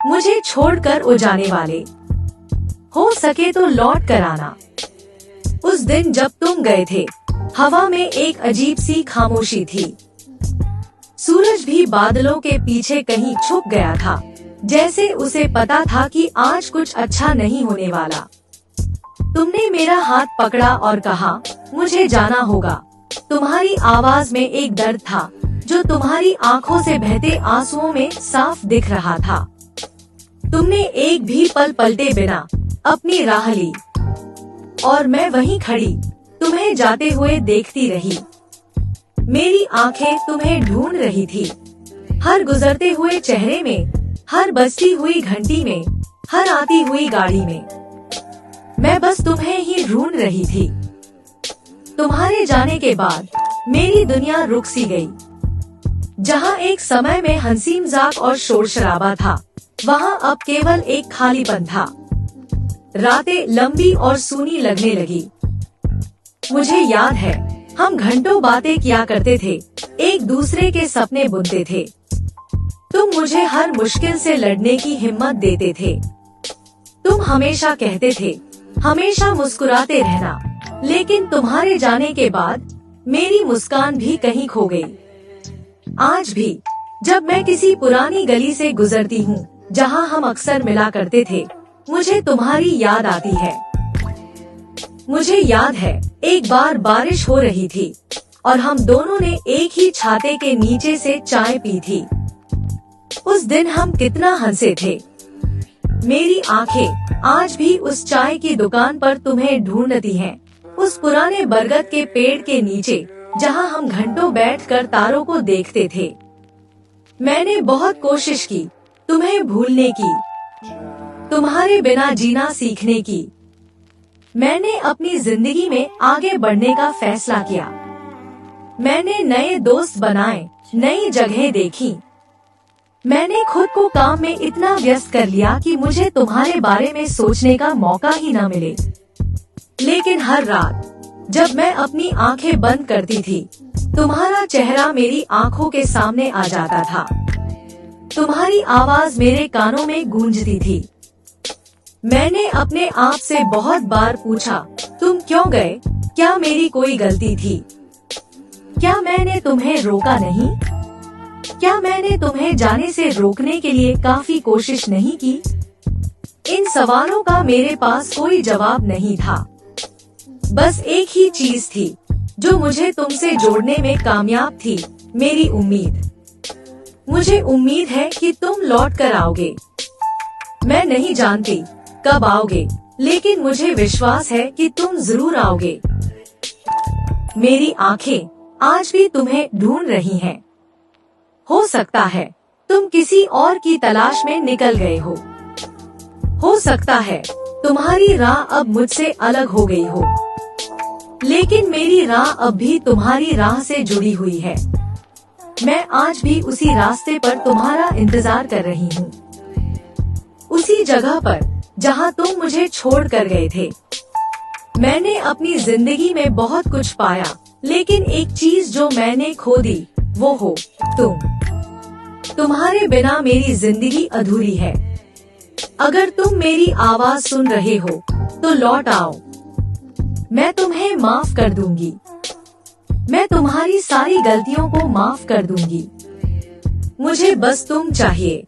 मुझे छोड़कर ओ जाने वाले, हो सके तो लौट कर आना। उस दिन जब तुम गए थे, हवा में एक अजीब सी खामोशी थी। सूरज भी बादलों के पीछे कहीं छुप गया था, जैसे उसे पता था कि आज कुछ अच्छा नहीं होने वाला। तुमने मेरा हाथ पकड़ा और कहा, मुझे जाना होगा। तुम्हारी आवाज में एक दर्द था जो तुम्हारी आंखों से बहते आंसुओं में साफ दिख रहा था। तुमने एक भी पल पलटे बिना अपनी राह ली और मैं वहीं खड़ी तुम्हें जाते हुए देखती रही। मेरी आंखें तुम्हें ढूंढ रही थी, हर गुजरते हुए चेहरे में, हर बजती हुई घंटी में, हर आती हुई गाड़ी में। मैं बस तुम्हें ही ढूंढ रही थी। तुम्हारे जाने के बाद मेरी दुनिया रुक सी गई। जहाँ एक समय में हंसी मजाक और शोर शराबा था, वहाँ अब केवल एक खालीपन था। रातें लंबी और सूनी लगने लगी। मुझे याद है, हम घंटों बातें किया करते थे, एक दूसरे के सपने बुनते थे। तुम मुझे हर मुश्किल से लड़ने की हिम्मत देते थे। तुम हमेशा कहते थे, हमेशा मुस्कुराते रहना। लेकिन तुम्हारे जाने के बाद मेरी मुस्कान भी कहीं खो गई। आज भी जब मैं किसी पुरानी गली से गुजरती हूँ, जहाँ हम अक्सर मिला करते थे, मुझे तुम्हारी याद आती है। मुझे याद है, एक बार बारिश हो रही थी और हम दोनों ने एक ही छाते के नीचे से चाय पी थी। उस दिन हम कितना हंसे थे। मेरी आंखें आज भी उस चाय की दुकान पर तुम्हें ढूंढती हैं, उस पुराने बरगद के पेड़ के नीचे जहां हम घंटों बैठकर तारों को देखते थे। मैंने बहुत कोशिश की तुम्हें भूलने की, तुम्हारे बिना जीना सीखने की। मैंने अपनी जिंदगी में आगे बढ़ने का फैसला किया। मैंने नए दोस्त बनाए, नई जगहें देखी। मैंने खुद को काम में इतना व्यस्त कर लिया कि मुझे तुम्हारे बारे में सोचने का मौका ही न मिले। लेकिन हर रात जब मैं अपनी आंखें बंद करती थी, तुम्हारा चेहरा मेरी आंखों के सामने आ जाता था। तुम्हारी आवाज मेरे कानों में गूंजती थी। मैंने अपने आप से बहुत बार पूछा, तुम क्यों गए? क्या मेरी कोई गलती थी? क्या मैंने तुम्हें रोका नहीं? क्या मैंने तुम्हें जाने से रोकने के लिए काफी कोशिश नहीं की? इन सवालों का मेरे पास कोई जवाब नहीं था। बस एक ही चीज थी जो मुझे तुमसे जोड़ने में कामयाब थी, मेरी उम्मीद। मुझे उम्मीद है कि तुम लौट कर आओगे। मैं नहीं जानती कब आओगे, लेकिन मुझे विश्वास है कि तुम जरूर आओगे। मेरी आंखें आज भी तुम्हें ढूंढ रही हैं। हो सकता है तुम किसी और की तलाश में निकल गए हो सकता है तुम्हारी राह अब मुझसे अलग हो गई हो, लेकिन मेरी राह अब भी तुम्हारी राह से जुड़ी हुई है। मैं आज भी उसी रास्ते पर तुम्हारा इंतजार कर रही हूँ, उसी जगह पर जहाँ तुम मुझे छोड़ कर गए थे। मैंने अपनी जिंदगी में बहुत कुछ पाया, लेकिन एक चीज जो मैंने खो दी, वो हो तुम। तुम्हारे बिना मेरी जिंदगी अधूरी है। अगर तुम मेरी आवाज सुन रहे हो तो लौट आओ। मैं तुम्हें माफ कर दूंगी। मैं तुम्हारी सारी गलतियों को माफ कर दूंगी। मुझे बस तुम चाहिए।